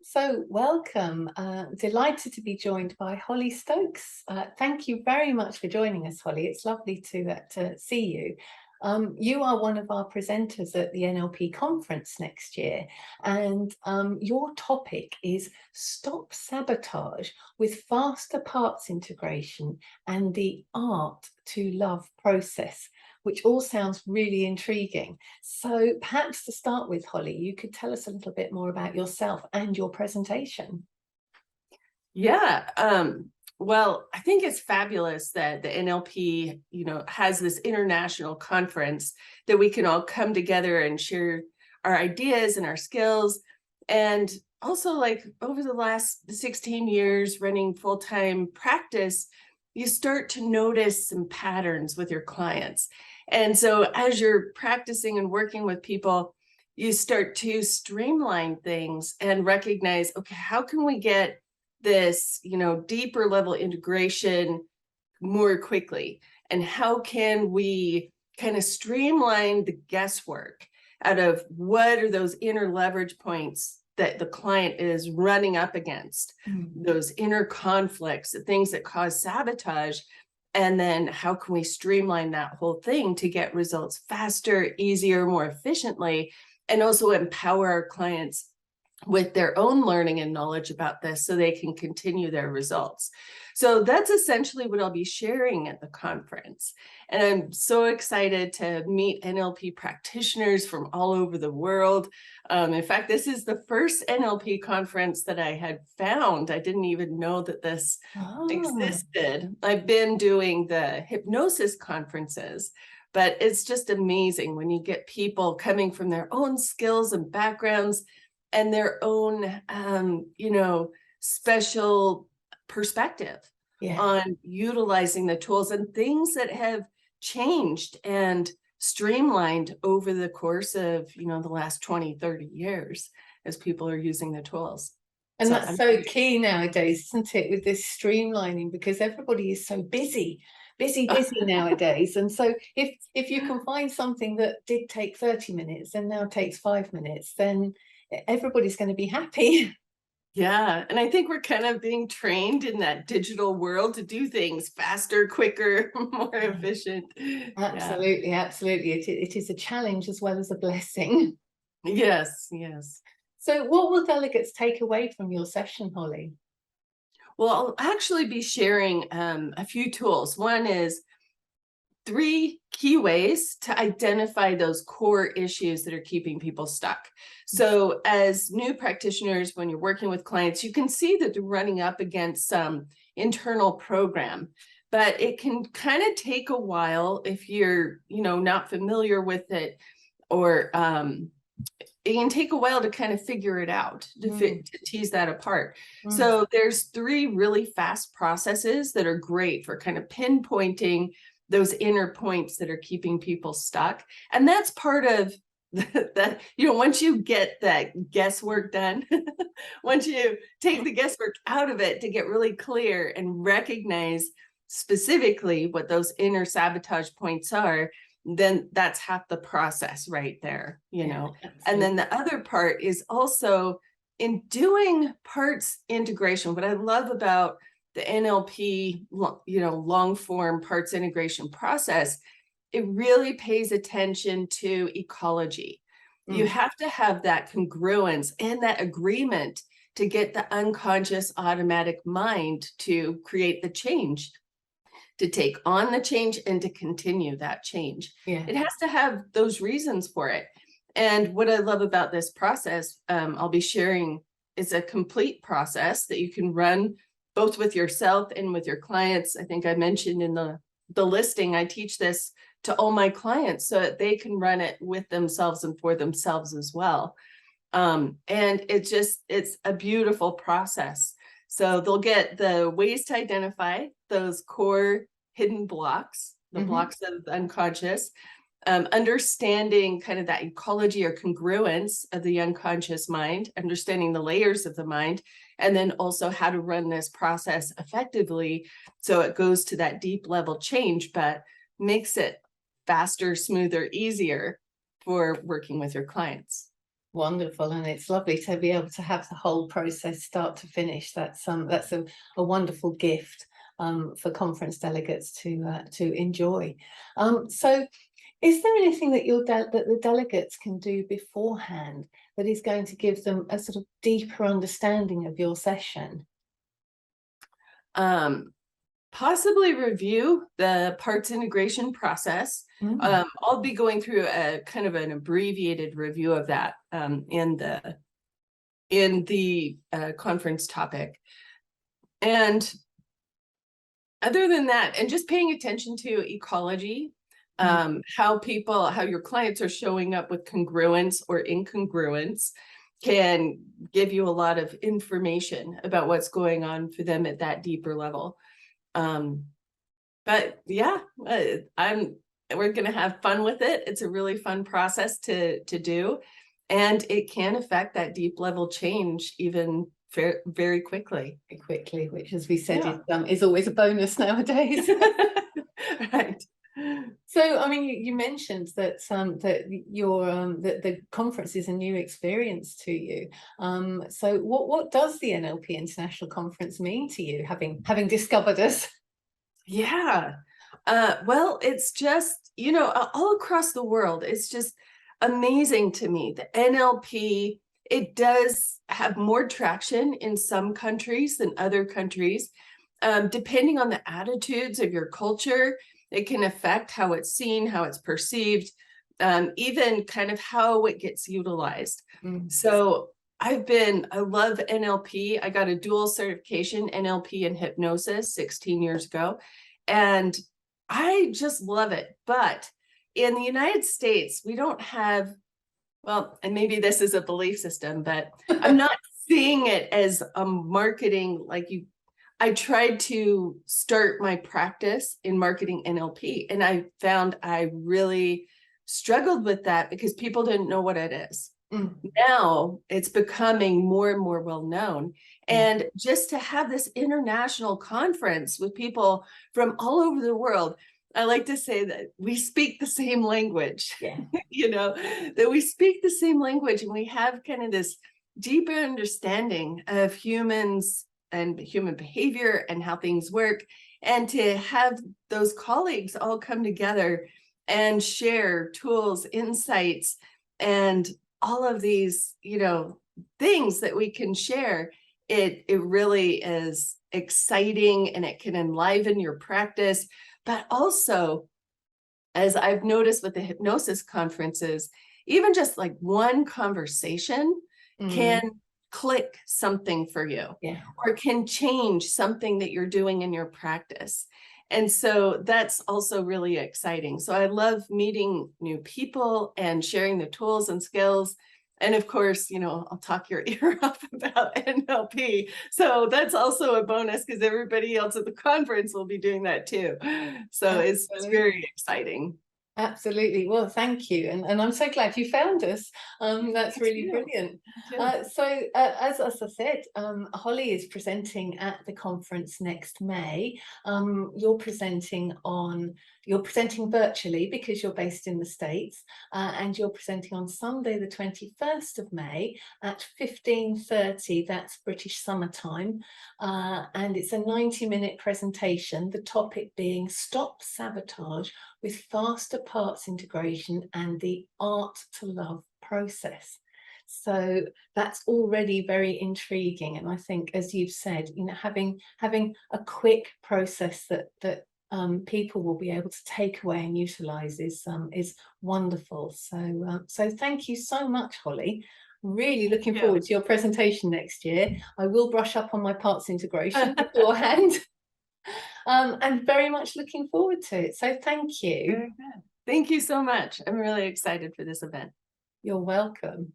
So, welcome. Delighted to be joined by Holly Stokes. Thank you very much for joining us, Holly. It's lovely to see you. You are one of our presenters at the NLP conference next year, and your topic is Stop Sabotage with Faster Parts Integration and the Art to Love process, which all sounds really intriguing. So perhaps to start with, Holly, you could tell us a little bit more about yourself and your presentation. Yeah. Well, I think it's fabulous that the NLP, has this international conference that we can all come together and share our ideas and our skills. And also, like over the last 16 years running full-time practice, you start to notice some patterns with your clients. And so as you're practicing and working with people, you start to streamline things and recognize, okay, how can we get this, deeper level integration more quickly? And how can we kind of streamline the guesswork out of what are those inner leverage points that the client is running up against, those inner conflicts, the things that cause sabotage? And then how can we streamline that whole thing to get results faster, easier, more efficiently, and also empower our clients with their own learning and knowledge about this so they can continue their results. So that's essentially what I'll be sharing at the conference. And I'm so excited to meet NLP practitioners from all over the world. In fact, this is the first NLP conference that I had found. I didn't even know that this existed. I've been doing the hypnosis conferences, but it's just amazing when you get people coming from their own skills and backgrounds and their own, special perspective on utilizing the tools and things that have changed and streamlined over the course of, the last 20, 30 years as people are using the tools. And that's so key nowadays, isn't it, with this streamlining, because everybody is so busy nowadays. And so if you can find something that did take 30 minutes and now takes 5 minutes, then everybody's going to be happy. Yeah. And I think we're kind of being trained in that digital world to do things faster, quicker, more efficient. Absolutely, absolutely. It is a challenge as well as a blessing. Yes, yes. So what will delegates take away from your session, Holly? Well, I'll actually be sharing a few tools. One is 3 key ways to identify those core issues that are keeping people stuck. So as new practitioners, when you're working with clients, you can see that they're running up against some internal program, but it can kind of take a while if you're, not familiar with it, or it can take a while to kind of figure it out, to tease that apart. So there's 3 really fast processes that are great for kind of pinpointing those inner points that are keeping people stuck. And that's part of that, once you get that guesswork done, once you take the guesswork out of it to get really clear and recognize specifically what those inner sabotage points are, then that's half the process right there, And then the other part is also in doing parts integration. What I love about the NLP, long form parts integration process, it really pays attention to ecology. You have to have that congruence and that agreement to get the unconscious automatic mind to create the change, to take on the change and to continue that change. It has to have those reasons for it. And what I love about this process, I'll be sharing, is a complete process that you can run both with yourself and with your clients. I think I mentioned in the listing, I teach this to all my clients so that they can run it with themselves and for themselves as well. And it's a beautiful process. So they'll get the ways to identify those core hidden blocks, the blocks of the unconscious, understanding kind of that ecology or congruence of the unconscious mind, understanding the layers of the mind, and then also how to run this process effectively so it goes to that deep level change, but makes it faster, smoother, easier for working with your clients. Wonderful, and it's lovely to be able to have the whole process start to finish. That's a wonderful gift for conference delegates to enjoy. So, is there anything that that the delegates can do beforehand that is going to give them a sort of deeper understanding of your session? Possibly review the parts integration process. Mm. I'll be going through a kind of an abbreviated review of that in the conference topic. And other than that, and just paying attention to ecology, how your clients are showing up with congruence or incongruence can give you a lot of information about what's going on for them at that deeper level. But yeah, we're going to have fun with it. It's a really fun process to do, and it can affect that deep level change even very quickly. Quickly, which, as we said, Yeah. is always a bonus nowadays. Right. So, I mean, you mentioned that that the conference is a new experience to you. So, what does the NLP International Conference mean to you, having discovered us? Yeah. Well, it's just, all across the world, it's just amazing to me. The NLP, it does have more traction in some countries than other countries. Depending on the attitudes of your culture, it can affect how it's seen, how it's perceived, even kind of how it gets utilized. So I love NLP. I got a dual certification, NLP and hypnosis, 16 years ago. And I just love it. But in the United States, we don't have, well, and maybe this is a belief system, but I'm not seeing it as a marketing, I tried to start my practice in marketing NLP, and I found I really struggled with that because people didn't know what it is. Now it's becoming more and more well known. And just to have this international conference with people from all over the world, I like to say that we speak the same language. Yeah. That we speak the same language, and we have kind of this deeper understanding of humans and human behavior and how things work. And to have those colleagues all come together and share tools, insights, and all of these, things that we can share, it really is exciting, and it can enliven your practice. But also, as I've noticed with the hypnosis conferences, even just like one conversation can click something for you, or can change something that you're doing in your practice. And so that's also really exciting. So I love meeting new people and sharing the tools and skills. And of course, I'll talk your ear off about NLP. So that's also a bonus because everybody else at the conference will be doing that too. So it's very exciting. Absolutely. Well, thank you. And I'm so glad you found us. That's really brilliant. So as I said, Holly is presenting at the conference next May. You're presenting virtually because you're based in the States, and you're presenting on Sunday, the 21st of May at 15:30. That's British summertime. And it's a 90-minute presentation, the topic being Stop Sabotage with Faster Parts Integration and the Art to Love process. So that's already very intriguing. And I think, as you've said, having a quick process that people will be able to take away and utilize is wonderful. So thank you so much, Holly. Really looking forward to your presentation next year. I will brush up on my parts integration beforehand. And very much looking forward to it. So thank you. Very good. Thank you so much. I'm really excited for this event. You're welcome.